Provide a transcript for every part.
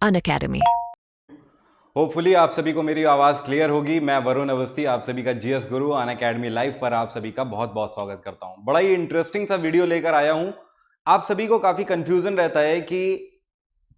Unacademy. Hopefully आप सभी को मेरी आवाज़ क्लियर होगी। मैं वरुण अवस्थी आप सभी का जीएस गुरु अनअकैडमी लाइव पर आप सभी का बहुत बहुत स्वागत करता हूं। बड़ा ही इंटरेस्टिंग सा वीडियो लेकर आया हूं। आप सभी को काफ़ी कंफ्यूजन रहता है कि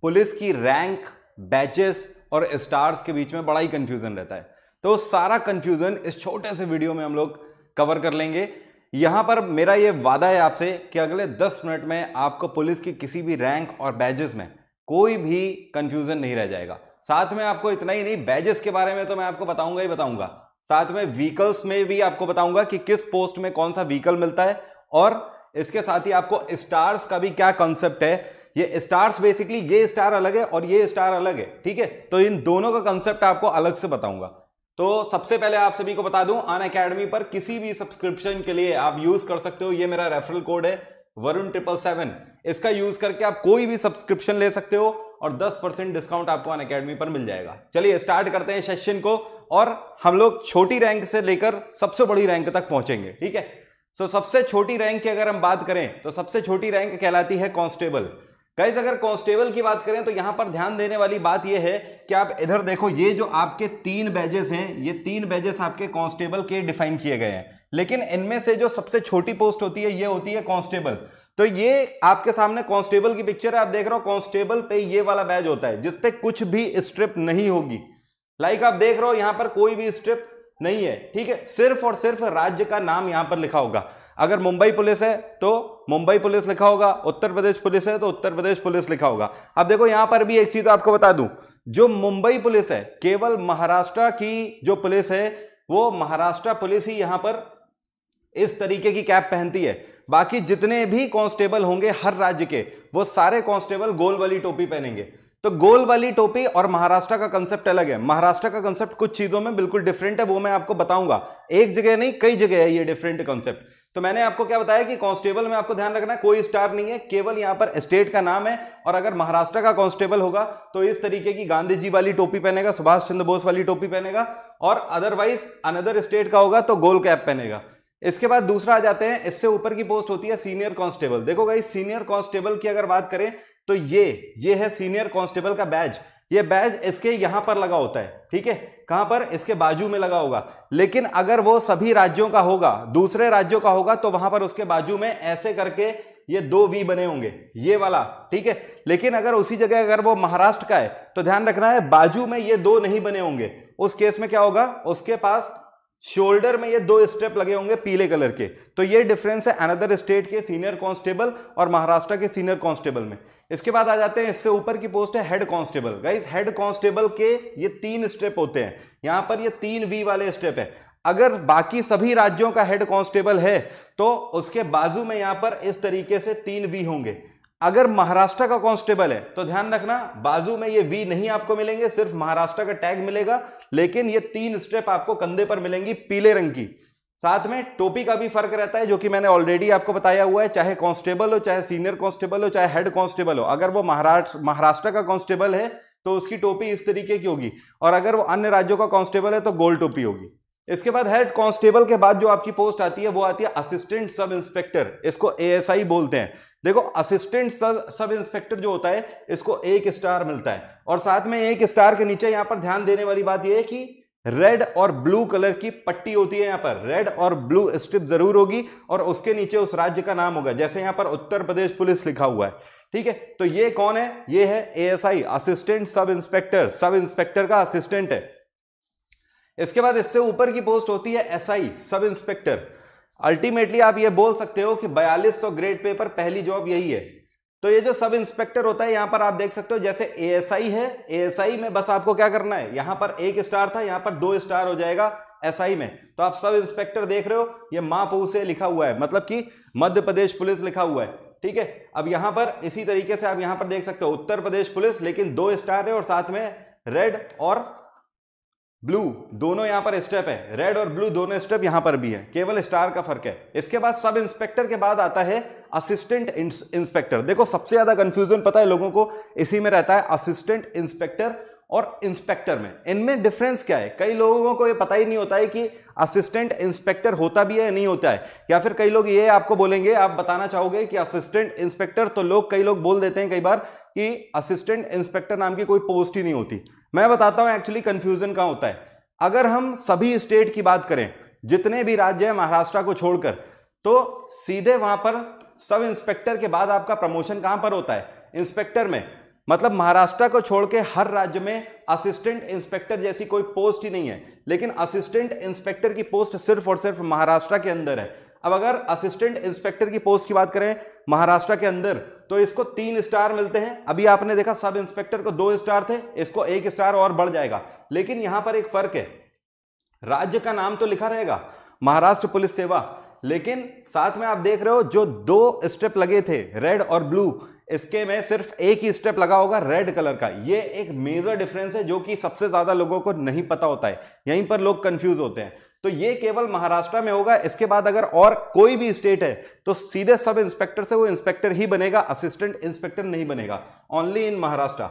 पुलिस की रैंक, बैचेस और स्टार्स के बीच में बड़ा ही कंफ्यूजन रहता है। तो सारा कंफ्यूजन इस छोटे से वीडियो में हम लोग कवर कर लेंगे। यहां पर मेरा ये वादा है आपसे कि अगले 10 मिनट में आपको पुलिस की किसी भी रैंक और बैजेस में कोई भी कंफ्यूजन नहीं रह जाएगा। साथ में आपको इतना ही नहीं, बैजेस के बारे में तो मैं आपको बताऊंगा ही बताऊंगा, साथ में व्हीकल्स में भी आपको बताऊंगा कि किस पोस्ट में कौन सा व्हीकल मिलता है, और इसके साथ ही आपको स्टार्स का भी क्या कॉन्सेप्ट है। ये स्टार्स बेसिकली ये स्टार अलग है और ये स्टार अलग है, ठीक है। तो इन दोनों का कॉन्सेप्ट आपको अलग से बताऊंगा। तो सबसे पहले आप सभी को बता दूं, अनअकैडमी पर किसी भी सब्सक्रिप्शन के लिए आप यूज कर सकते हो, ये मेरा रेफरल कोड है वरुण777। इसका यूज करके आप कोई भी सब्सक्रिप्शन ले सकते हो और 10% डिस्काउंट आपको अनअकैडमी पर मिल जाएगा। चलिए स्टार्ट करते हैं सेशन को, और हम लोग छोटी रैंक से लेकर सबसे बड़ी रैंक तक पहुंचेंगे, ठीक है। सो सबसे छोटी रैंक की अगर हम बात करें तो सबसे छोटी रैंक कहलाती है कांस्टेबल। गाइस अगर कांस्टेबल की बात करें तो यहां पर ध्यान देने वाली बात यह है कि आप इधर देखो, ये जो आपके 3 बैजेस हैं, ये 3 बैजेस आपके कांस्टेबल के डिफाइन किए गए हैं, लेकिन इनमें से जो सबसे छोटी पोस्ट होती है ये होती है कांस्टेबल। तो ये आपके सामने कांस्टेबल की पिक्चर है, आप देख रहे हो कांस्टेबल पे ये वाला बैज होता है जिसपे कुछ भी स्ट्रिप नहीं होगी। लाइक आप देख रहे हो यहां पर कोई भी स्ट्रिप नहीं है, ठीक है। सिर्फ और सिर्फ राज्य का नाम यहां पर लिखा होगा। अगर मुंबई पुलिस है तो मुंबई पुलिस लिखा होगा, उत्तर प्रदेश पुलिस है तो उत्तर प्रदेश पुलिस लिखा होगा। अब देखो यहां पर भी एक चीज आपको बता दूं, जो मुंबई पुलिस है केवल महाराष्ट्र की जो पुलिस है वो महाराष्ट्र पुलिस ही यहां पर इस तरीके की कैप पहनती है। बाकी जितने भी कांस्टेबल होंगे हर राज्य के, वो सारे कांस्टेबल गोल वाली टोपी पहनेंगे। तो गोल वाली टोपी और महाराष्ट्र का कंसेप्ट अलग है। महाराष्ट्र का कंसेप्ट कुछ चीजों में बिल्कुल डिफरेंट है, वो मैं आपको बताऊंगा। एक जगह नहीं कई जगह है ये डिफरेंट कंसेप्ट। तो मैंने आपको क्या बताया कि कांस्टेबल में आपको ध्यान रखना है कोई स्टार नहीं है, केवल यहां पर स्टेट का नाम है। और अगर महाराष्ट्र का कांस्टेबल होगा तो इस तरीके की गांधी जी वाली टोपी पहनेगा, सुभाष चंद्र बोस वाली टोपी पहनेगा, और अदरवाइज अनदर स्टेट का होगा तो गोल कैप पहनेगा। इसके बाद दूसरा आ जाते हैं, इससे ऊपर की पोस्ट होती है सीनियर कांस्टेबल। देखो गाइस सीनियर कांस्टेबल की अगर बात करें तो ये है सीनियर कांस्टेबल का बैज। ये बैज इसके यहां पर लगा होता है, ठीक है। कहां पर? इसके बाजू में लगा होगा। लेकिन अगर वो सभी राज्यों का होगा, दूसरे राज्यों का होगा, तो वहां पर उसके बाजू में ऐसे करके ये 2 वी बने होंगे, ये वाला, ठीक है। लेकिन अगर उसी जगह अगर वो महाराष्ट्र का है तो ध्यान रखना है बाजू में ये 2 नहीं बने होंगे। उस केस में क्या होगा, उसके पास शोल्डर में ये 2 स्टेप लगे होंगे पीले कलर के। तो ये डिफरेंस है अनदर स्टेट के सीनियर कांस्टेबल और महाराष्ट्र के सीनियर कांस्टेबल में। इसके बाद आ जाते हैं, इससे ऊपर की पोस्ट है head constable. Guys head constable के ये 3 स्टेप होते हैं, यहां पर ये 3 वी वाले स्टेप है। अगर बाकी सभी राज्यों का हेड कांस्टेबल है तो उसके बाजू में यहां पर इस तरीके से 3 वी होंगे। अगर महाराष्ट्र का कांस्टेबल है तो ध्यान रखना बाजू में ये वी नहीं आपको मिलेंगे, सिर्फ महाराष्ट्र का टैग मिलेगा। लेकिन ये 3 स्टेप आपको कंधे पर मिलेंगी पीले रंग की। साथ में टोपी का भी फर्क रहता है, जो कि मैंने ऑलरेडी आपको बताया हुआ है। चाहे कांस्टेबल हो, चाहे सीनियर कांस्टेबल हो, चाहे हेड कांस्टेबल हो, अगर वो महाराष्ट्र का कांस्टेबल है तो उसकी टोपी इस तरीके की होगी, और अगर वो अन्य राज्यों का कांस्टेबल है तो गोल टोपी होगी। इसके बाद हेड कांस्टेबल के बाद जो आपकी पोस्ट आती है वो आती है असिस्टेंट सब इंस्पेक्टर, इसको एएसआई बोलते हैं। देखो असिस्टेंट सब इंस्पेक्टर जो होता है इसको 1 स्टार मिलता है, और साथ में 1 स्टार के नीचे यहां पर ध्यान देने वाली बात यह है कि रेड और ब्लू कलर की पट्टी होती है। यहां पर रेड और ब्लू स्ट्रिप जरूर होगी, और उसके नीचे उस राज्य का नाम होगा। जैसे यहां पर उत्तर प्रदेश पुलिस लिखा हुआ है, ठीक है। तो ये कौन है? ये है ASI, assistant sub inspector, sub inspector का असिस्टेंट है। इसके बाद इससे ऊपर की पोस्ट होती है एसआई, सब इंस्पेक्टर। अल्टीमेटली आप ये बोल सकते हो कि 4200 ग्रेड पे पर पहली जॉब यही है। तो ये जो सब इंस्पेक्टर होता है, यहां पर आप देख सकते हो जैसे एएसआई है, एएसआई में बस आपको क्या करना है, यहां पर 1 स्टार था, यहां पर 2 स्टार हो जाएगा एसआई में। तो आप सब इंस्पेक्टर देख रहे हो, ये मापू से लिखा हुआ है, मतलब कि मध्य प्रदेश पुलिस लिखा हुआ है, ठीक है। अब यहां पर इसी तरीके से आप यहां पर देख सकते हो उत्तर प्रदेश पुलिस, लेकिन 2 स्टार है और साथ में रेड और ब्लू दोनों यहां पर स्टेप है। रेड और ब्लू दोनों स्टेप यहां पर भी है, केवल स्टार का फर्क है। इसके बाद सब इंस्पेक्टर के बाद आता है असिस्टेंट इंस्पेक्टर। देखो सबसे ज्यादा कंफ्यूजन पता है लोगों को इसी में रहता है, असिस्टेंट इंस्पेक्टर और इंस्पेक्टर में। इनमें डिफरेंस क्या है? कई लोगों को ये पता ही नहीं होता है कि असिस्टेंट इंस्पेक्टर होता भी है या नहीं होता है। या फिर कई लोग ये आपको बोलेंगे, आप बताना चाहोगे कि असिस्टेंट इंस्पेक्टर, तो लोग कई लोग बोल देते हैं कई बार कि असिस्टेंट इंस्पेक्टर नाम की कोई पोस्ट ही नहीं होती। मैं बताता हूं एक्चुअली कंफ्यूजन कहां होता है। अगर हम सभी स्टेट की बात करें, जितने भी राज्य हैं महाराष्ट्र को छोड़कर, तो सीधे वहां पर सब इंस्पेक्टर के बाद आपका प्रमोशन कहां पर होता है? इंस्पेक्टर में। मतलब महाराष्ट्र को छोड़ के हर राज्य में असिस्टेंट इंस्पेक्टर जैसी कोई पोस्ट ही नहीं है, लेकिन असिस्टेंट इंस्पेक्टर की पोस्ट सिर्फ और सिर्फ महाराष्ट्र के अंदर है। अब अगर असिस्टेंट इंस्पेक्टर की पोस्ट की बात करें महाराष्ट्र के अंदर, तो इसको 3 स्टार मिलते हैं। अभी आपने देखा सब इंस्पेक्टर को 2 स्टार थे, इसको 1 स्टार और बढ़ जाएगा। लेकिन यहां पर एक फर्क है, राज्य का नाम तो लिखा रहेगा महाराष्ट्र पुलिस सेवा, लेकिन साथ में आप देख रहे हो जो 2 स्टेप लगे थे रेड और ब्लू, इसके में सिर्फ एक ही स्टेप लगा होगा रेड कलर का। ये एक मेजर डिफरेंस है जो कि सबसे ज्यादा लोगों को नहीं पता होता है, यहीं पर लोग कंफ्यूज होते हैं। तो ये केवल महाराष्ट्र में होगा। इसके बाद अगर और कोई भी स्टेट है तो सीधे सब इंस्पेक्टर से वो इंस्पेक्टर ही बनेगा, असिस्टेंट इंस्पेक्टर नहीं बनेगा, only in Maharashtra.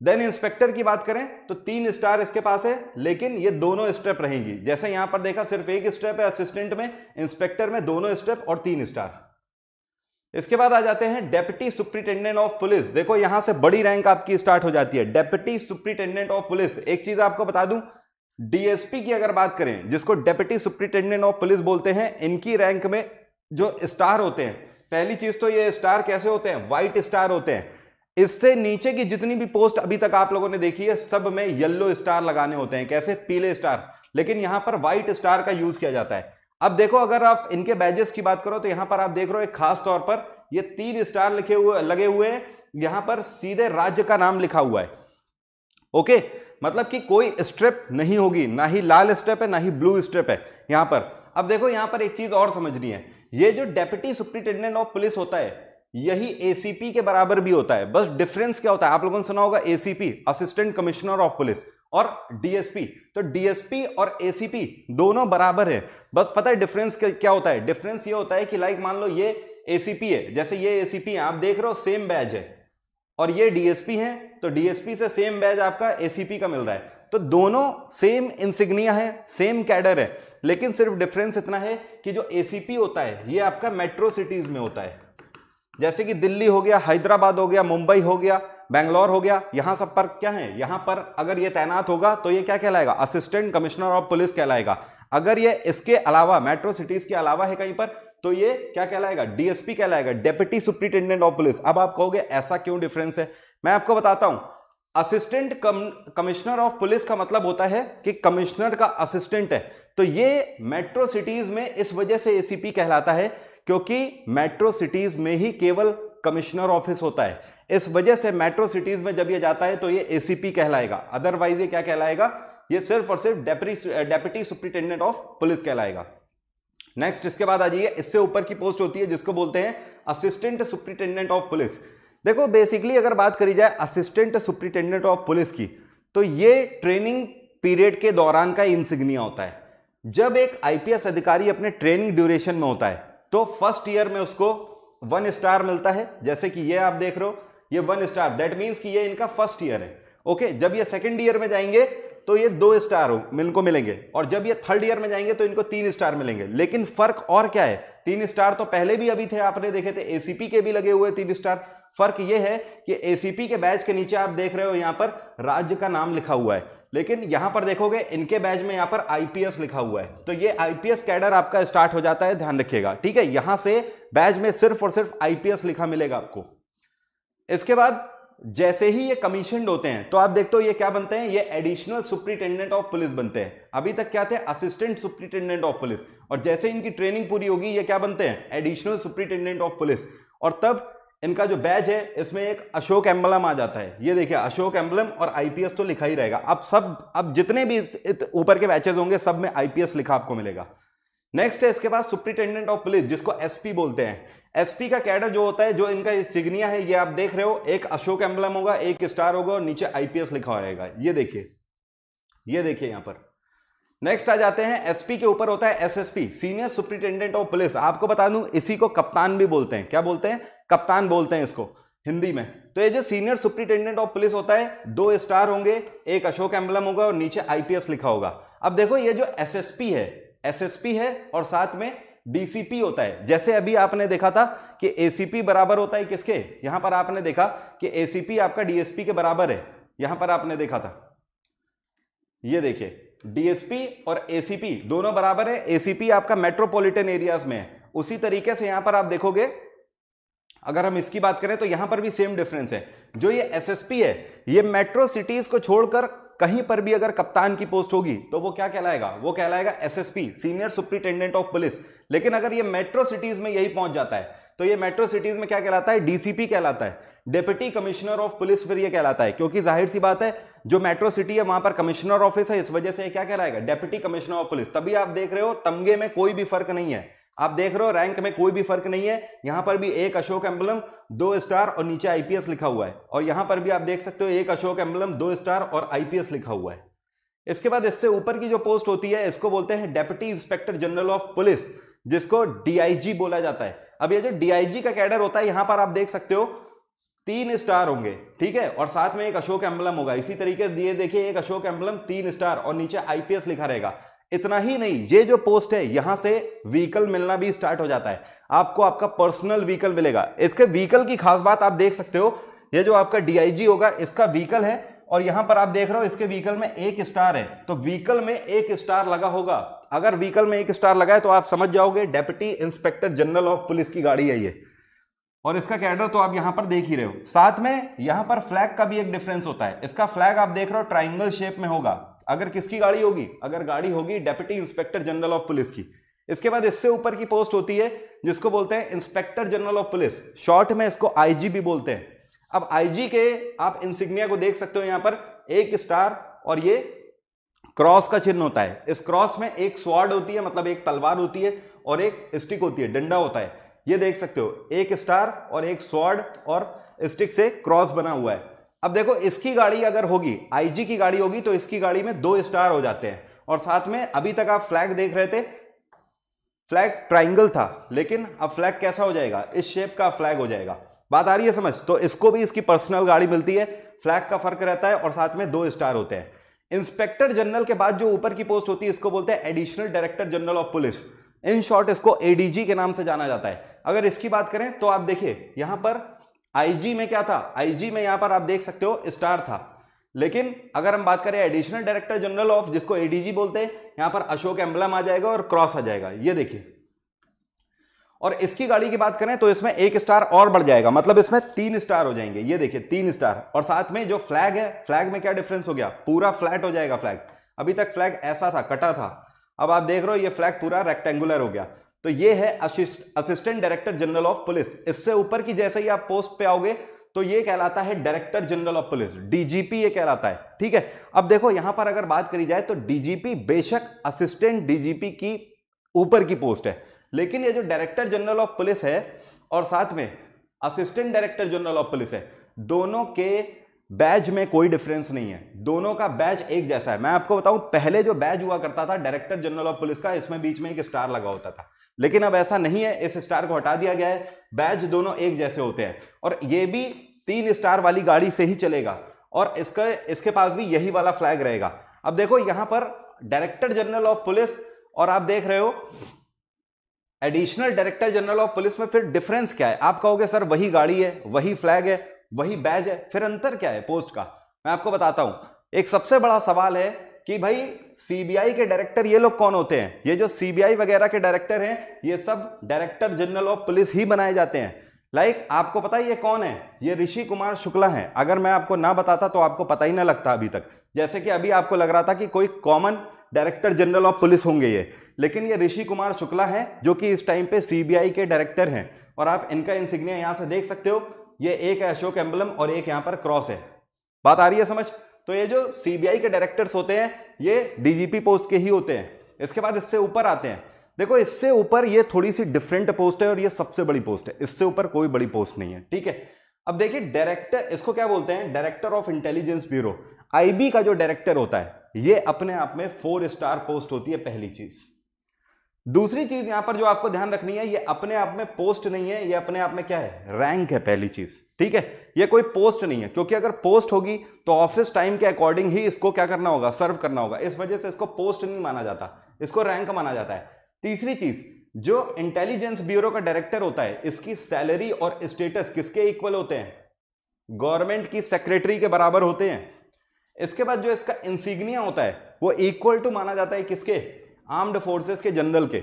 Then inspector की बात करें तो 3 स्टार इसके पास है, लेकिन ये दोनों स्टेप रहेंगी। जैसे यहां पर देखा सिर्फ एक स्टेप है असिस्टेंट में, इंस्पेक्टर में दोनों स्टेप और 3 स्टार। इसके बाद आ जाते हैं डेप्यूटी सुप्रिंटेंडेंट ऑफ पुलिस। देखो यहां से बड़ी रैंक आपकी स्टार्ट हो जाती है, डेप्यूटी सुप्रिंटेंडेंट ऑफ पुलिस। एक चीज आपको बता दूं, डीएसपी की अगर बात करें, जिसको डेप्यूटी सुप्रिंटेंडेंट ऑफ पुलिस बोलते हैं, इनकी रैंक में जो स्टार होते हैं, पहली चीज तो ये स्टार कैसे होते हैं? व्हाइट स्टार होते हैं। इससे नीचे की जितनी भी पोस्ट अभी तक आप लोगों ने देखी है, सब में येलो स्टार लगाने होते हैं। कैसे? पीले स्टार। लेकिन यहां पर व्हाइट स्टार का यूज किया जाता है। अब देखो अगर आप इनके बैजेस की बात करो तो यहां पर आप देख रहे हो एक खास तौर पर ये 3 स्टार लगे हुए हैं, यहां पर सीधे राज्य का नाम लिखा हुआ है। ओके, मतलब कि कोई स्ट्रिप नहीं होगी, ना ही लाल स्ट्रिप है ना ही ब्लू स्ट्रिप है यहां पर। अब देखो यहां पर एक चीज और समझनी है, ये जो डेप्यूटी सुप्रिंटेंडेंट ऑफ पुलिस होता है यही एसीपी के बराबर भी होता है। बस डिफरेंस क्या होता है, आप लोगों ने सुना होगा ACP assistant commissioner of police, और डीएसपी, तो डीएसपी और एसीपी दोनों बराबर है। बस पता है डिफरेंस क्या होता है? डिफरेंस ये होता है कि लाइक मान लो ये एसीपी है, जैसे ये एसीपी है, आप देख रहे हो सेम बैज है, और ये डीएसपी है, तो डीएसपी से सेम बैज आपका एसीपी का मिल रहा है। तो दोनों सेम इंसिग्निया है, सेम कैडर है, लेकिन सिर्फ डिफरेंस इतना है कि जो एसीपी होता है ये आपका मेट्रो सिटीज में होता है, जैसे कि दिल्ली हो गया, हैदराबाद हो गया, मुंबई हो गया, बेंगलोर हो गया। यहां सब पर क्या है, यहां पर अगर ये तैनात होगा तो ये क्या कहलाएगा? असिस्टेंट कमिश्नर ऑफ पुलिस कहलाएगा। अगर ये इसके अलावा मेट्रो सिटीज के अलावा है कहीं पर, तो ये क्या कहलाएगा? डीएसपी कहलाएगा, डेप्यूटी सुप्रिंटेंडेंट ऑफ पुलिस। अब आप कहोगे ऐसा क्यों डिफरेंस है? मैं आपको बताता हूं। असिस्टेंट कमिश्नर ऑफ पुलिस का मतलब होता है कि कमिश्नर का असिस्टेंट है। तो ये मेट्रो सिटीज में इस वजह से एसीपी कहलाता है क्योंकि मेट्रो सिटीज में ही केवल कमिश्नर ऑफिस होता है। इस वजह से मेट्रो सिटीज में जब ये जाता है तो ये एसीपी कहलाएगा, अदरवाइज ये क्या कहलाएगा? ये सिर्फ और सिर्फ डेप्यूटी सुप्रिंटेंडेंट ऑफ पुलिस कहलाएगा। नेक्स्ट, इसके बाद आ जाइए, इससे ऊपर की पोस्ट होती है जिसको बोलते हैं असिस्टेंट सुप्रिंटेंडेंट ऑफ पुलिस। देखो बेसिकली अगर बात करी जाए असिस्टेंट सुप्रिंटेंडेंट ऑफ पुलिस की, तो ये ट्रेनिंग पीरियड के दौरान का इंसिग्निया होता है। जब एक आईपीएस अधिकारी अपने ट्रेनिंग ड्यूरेशन में होता है तो फर्स्ट ईयर में उसको 1 स्टार मिलता है, जैसे कि ये आप देख रहे हो, ये 1 स्टार, दैट मीन्स कि ये इनका फर्स्ट ईयर है। ओके, जब ये सेकंड ईयर में जाएंगे तो ये 2 स्टार इनको मिलेंगे, और जब ये थर्ड ईयर में जाएंगे तो इनको 3 स्टार मिलेंगे। लेकिन फर्क और क्या है? 3 स्टार तो पहले भी अभी थे, आपने देखे थे, एसीपी के भी लगे हुए 3 स्टार। फर्क ये है कि एसीपी के बैच के नीचे आप देख रहे हो यहां पर राज्य का नाम लिखा हुआ है, लेकिन यहां पर देखोगे इनके बैच में यहां पर आईपीएस लिखा हुआ है। तो ये आईपीएस कैडर आपका स्टार्ट हो जाता है, ध्यान रखिएगा, ठीक है। यहां से बैच में सिर्फ और सिर्फ आईपीएस लिखा मिलेगा आपको। इसके बाद जैसे ही ये कमीशन्ड होते हैं तो आप देखते हो ये क्या बनते हैं? ये एडिशनल सुप्रिंटेंडेंट ऑफ पुलिस बनते हैं। अभी तक क्या थे? असिस्टेंट सुप्रिंटेंडेंट ऑफ पुलिस, और जैसे इनकी ट्रेनिंग पूरी होगी ये क्या बनते हैं? Additional superintendent of police. और तब इनका जो बैज है इसमें एक अशोक एम्बलम आ जाता है, ये देखिए अशोक एम्बलम, और आईपीएस तो लिखा ही रहेगा। अब जितने भी ऊपर के बैचेस होंगे सब में आईपीएस लिखा आपको मिलेगा। नेक्स्ट है इसके बाद सुप्रिंटेंडेंट ऑफ पुलिस, जिसको एसपी बोलते हैं। एसपी का कैडर जो होता है, जो इनका सिग्निया है, ये आप देख रहे हो, एक अशोक एम्बलम होगा, एक स्टार होगा, और नीचे आईपीएस लिखा रहेगा, ये देखिए, ये देखिए यहां पर। नेक्स्ट आ जाते हैं एसपी के ऊपर होता है SSP, senior superintendent of police. आपको बता दूं इसी को कप्तान भी बोलते हैं। क्या बोलते हैं? कप्तान बोलते हैं इसको हिंदी में। तो ये जो सीनियर सुप्रिंटेंडेंट ऑफ पुलिस होता है, 2 स्टार होंगे, एक अशोक एम्बलम होगा, और नीचे आईपीएस लिखा होगा। अब देखो ये जो एसएसपी है और साथ में डीसीपी होता है। जैसे अभी आपने देखा था कि एसीपी बराबर होता है किसके, यहां पर आपने देखा कि एसीपी आपका डीएसपी के बराबर है, यहां पर आपने देखा था, ये देखिए डीएसपी और एसीपी दोनों बराबर है। एसीपी आपका मेट्रोपॉलिटन एरियाज में है। उसी तरीके से यहां पर आप देखोगे, अगर हम इसकी बात करें तो यहां पर भी सेम डिफरेंस है। जो ये एसएसपी है, ये मेट्रो सिटीज को छोड़कर कहीं पर भी अगर कप्तान की पोस्ट होगी तो वो क्या कहलाएगा, वो कहलाएगा SSP, senior superintendent of police. लेकिन अगर ये मेट्रो सिटीज में यही पहुंच जाता है तो ये मेट्रो सिटीज में क्या कहलाता है, डीसीपी कहलाता है, डेप्यूटी कमिश्नर ऑफ पुलिस फिर ये कहलाता है। क्योंकि जाहिर सी बात है, जो मेट्रो सिटी है वहां पर कमिश्नर ऑफिस है, इस वजह से क्या कहलाएगा, डेप्यूटी कमिश्नर ऑफ पुलिस। तभी आप देख रहे हो तमगे में कोई भी फर्क नहीं है, आप देख रहे हो रैंक में कोई भी फर्क नहीं है। यहां पर भी एक अशोक एम्बलम 2 स्टार और नीचे आईपीएस लिखा हुआ है, और यहां पर भी आप देख सकते हो एक अशोक एम्बलम 2 स्टार और आईपीएस लिखा हुआ है। इसके बाद इससे ऊपर की जो पोस्ट होती है इसको बोलते हैं deputy inspector general of police, जिसको डीआईजी बोला जाता है। अब ये जो डीआईजी का कैडर होता है, यहां पर आप देख सकते हो 3 स्टार होंगे, ठीक है, और साथ में एक अशोक एम्बलम होगा। इसी तरीके से ये देखिए एक अशोक एम्बलम 3 स्टार और नीचे आईपीएस लिखा रहेगा। इतना ही नहीं, ये जो पोस्ट है यहां से व्हीकल मिलना भी स्टार्ट हो जाता है, आपको आपका पर्सनल व्हीकल मिलेगा। इसके व्हीकल की खास बात आप देख सकते हो, ये जो आपका डीआईजी होगा इसका व्हीकल है, और यहां पर आप देख रहे हो इसके व्हीकल में 1 स्टार है, तो व्हीकल में 1 स्टार लगा होगा। अगर व्हीकल में 1 स्टार लगा है तो आप समझ जाओगे deputy inspector general of police की गाड़ी है ये। और इसका कैडर तो आप यहां पर देख ही रहे हो। साथ में यहां पर फ्लैग का भी एक डिफरेंस होता है। इसका फ्लैग आप देख रहे हो ट्राइंगल शेप में होगा, अगर किसकी गाड़ी होगी, अगर गाड़ी होगी deputy inspector general of police की। इसके बाद इससे ऊपर की पोस्ट होती है जिसको बोलते हैं inspector general of police, short में इसको आईजी भी बोलते हैं। अब आईजी के आप इंसिग्निया को देख सकते हो, यहां पर 1 स्टार और ये क्रॉस का चिन्ह होता है। इस क्रॉस में एक स्वॉर्ड होती है, मतलब एक तलवार होती है, और एक स्टिक होती है, डंडा होता है। ये देख सकते हो 1 स्टार और एक स्वॉर्ड और स्टिक से क्रॉस बना हुआ है। अब देखो इसकी गाड़ी अगर होगी, आईजी की गाड़ी होगी, तो इसकी गाड़ी में 2 स्टार हो जाते हैं। और साथ में अभी तक आप फ्लैग देख रहे थे, फ्लैग ट्राइंगल था, लेकिन अब फ्लैग कैसा हो जाएगा, इस शेप का फ्लैग हो जाएगा। बात आ रही है समझ? तो इसको भी इसकी पर्सनल गाड़ी मिलती है, फ्लैग का फर्क रहता है और साथ में 2 स्टार होते हैं। इंस्पेक्टर जनरल के बाद जो ऊपर की पोस्ट होती है इसको बोलते हैं additional director general of police, in short इसको एडीजी के नाम से जाना जाता है। अगर इसकी बात करें तो आप देखिए यहां पर आईजी में क्या था, आईजी में यहां पर आप देख सकते हो स्टार था, लेकिन अगर हम बात करें एडिशनल डायरेक्टर जनरल ऑफ, जिसको एडीजी बोलते हैं, यहां पर अशोक एम्बलम आ जाएगा और क्रॉस आ जाएगा, ये देखिए। और इसकी गाड़ी की बात करें तो इसमें 1 स्टार और बढ़ जाएगा, मतलब इसमें 3 स्टार हो जाएंगे, ये देखिए 3 स्टार। और साथ में जो फ्लैग है, फ्लैग में क्या डिफरेंस हो गया, पूरा फ्लैट हो जाएगा फ्लैग। अभी तक फ्लैग ऐसा था, कटा था, अब आप देख रहे हो ये फ्लैग पूरा रेक्टेंगुलर हो गया। तो ये है assistant director general of police. इससे ऊपर की जैसे ही आप पोस्ट पे आओगे तो ये कहलाता है director general of police, DGP ये कहलाता है, ठीक है। अब देखो यहां पर अगर बात करी जाए तो डीजीपी बेशक असिस्टेंट डीजीपी की ऊपर की पोस्ट है, लेकिन ये जो डायरेक्टर जनरल ऑफ पुलिस है और साथ में assistant director general of police है, दोनों के बैज में कोई डिफरेंस नहीं है, दोनों का बैज एक जैसा है। मैं आपको बताऊं, पहले जो बैज हुआ करता था डायरेक्टर जनरल ऑफ पुलिस का, इसमें बीच में एक स्टार लगा होता था, लेकिन अब ऐसा नहीं है, इस स्टार को हटा दिया गया है, बैज दोनों एक जैसे होते हैं। और ये भी 3 स्टार वाली गाड़ी से ही चलेगा, और इसके पास भी यही वाला फ्लैग रहेगा। अब देखो यहां पर डायरेक्टर जनरल ऑफ पुलिस और आप देख रहे हो additional director general of police में फिर डिफरेंस क्या है? आप कहोगे सर वही गाड़ी है, वही फ्लैग है, वही बैज है, फिर अंतर क्या है पोस्ट का? मैं आपको बताता हूं। एक सबसे बड़ा सवाल है कि भाई सीबीआई के डायरेक्टर ये लोग कौन होते हैं? ये जो सीबीआई वगैरह के डायरेक्टर हैं, ये सब डायरेक्टर जनरल ऑफ पुलिस ही बनाए जाते हैं। लाइक आपको पता है ये कौन है? ये ऋषि कुमार शुक्ला है। अगर मैं आपको ना बताता तो आपको पता ही ना लगता अभी तक। जैसे कि अभी आपको लग रहा था कि कोई common director general of police होंगे ये, लेकिन ये ऋषि कुमार शुक्ला है जो कि इस टाइम पे सीबीआई के डायरेक्टर हैं। और आप इनका इंसिग्निया यहां से देख सकते हो, ये एक है अशोक एम्बलम और एक यहां पर क्रॉस है। बात आ रही है समझ? तो ये जो सीबीआई के डायरेक्टर्स होते हैं ये डीजीपी पोस्ट के ही होते हैं। इसके बाद इससे ऊपर आते हैं, देखो इससे ऊपर ये थोड़ी सी डिफरेंट पोस्ट है और ये सबसे बड़ी पोस्ट है, इससे ऊपर कोई बड़ी पोस्ट नहीं है, ठीक है। अब देखिए डायरेक्टर, इसको क्या बोलते हैं? Director of intelligence bureau. IB का जो डायरेक्टर होता है ये अपने आप में 4 स्टार पोस्ट होती है, पहली चीज। दूसरी चीज यहां पर जो आपको ध्यान रखनी है, ये अपने आप में पोस्ट नहीं है, ये अपने आप में क्या है? रैंक है, पहली चीज, ठीक है। ये कोई पोस्ट नहीं है, क्योंकि अगर पोस्ट होगी तो ऑफिस टाइम के अकॉर्डिंग ही इसको क्या करना होगा? सर्व करना होगा। इस वजह से इसको पोस्ट नहीं माना जाता, इसको रैंक माना जाता है। तीसरी चीज, जो इंटेलिजेंस ब्यूरो का डायरेक्टर होता है, इसकी सैलरी और स्टेटस किसके इक्वल होते हैं? गवर्नमेंट की सेक्रेटरी के बराबर होते हैं। इसके बाद जो इसका इंसिग्निया होता है वो इक्वल टू माना जाता है किसके? आर्म्ड फोर्सेस के जनरल के।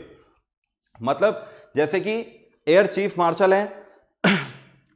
मतलब जैसे कि एयर चीफ मार्शल है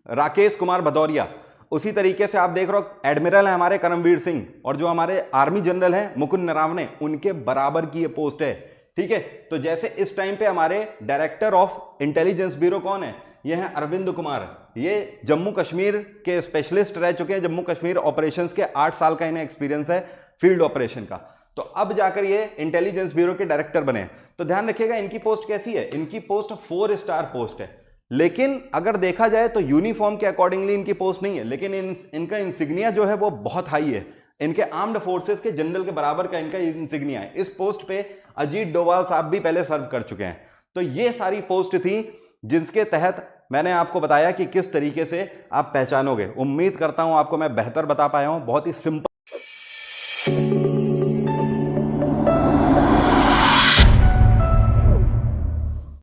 राकेश कुमार भदौरिया, उसी तरीके से आप देख रहे हो एडमिरल है हमारे करमवीर सिंह, और जो हमारे आर्मी जनरल हैं मुकुंद नरावने, उनके बराबर की ये पोस्ट है। ठीक है, तो जैसे इस टाइम पे हमारे डायरेक्टर ऑफ इंटेलिजेंस ब्यूरो कौन है? ये हैं अरविंद कुमार। ये जम्मू कश्मीर के स्पेशलिस्ट रह चुके हैं, जम्मू कश्मीर ऑपरेशंस के 8 साल का इन्हें एक्सपीरियंस है फील्ड ऑपरेशन का। तो अब जाकर ये इंटेलिजेंस ब्यूरो के डायरेक्टर बने। तो ध्यान रखिएगा इनकी पोस्ट कैसी है? इनकी पोस्ट 4 स्टार पोस्ट है। लेकिन अगर देखा जाए तो यूनिफॉर्म के अकॉर्डिंगली इनकी पोस्ट नहीं है, लेकिन इनका इंसिग्निया जो है वो बहुत हाई है। इनके आर्म्ड फोर्सेस के जनरल के बराबर का इनका इंसिग्निया है। इस पोस्ट पे अजीत डोभाल साहब भी पहले सर्व कर चुके हैं। तो ये सारी पोस्ट थी जिसके तहत मैंने आपको बताया कि किस तरीके से आप पहचानोगे। उम्मीद करता हूं आपको मैं बेहतर बता पाया हूं। बहुत ही सिंपल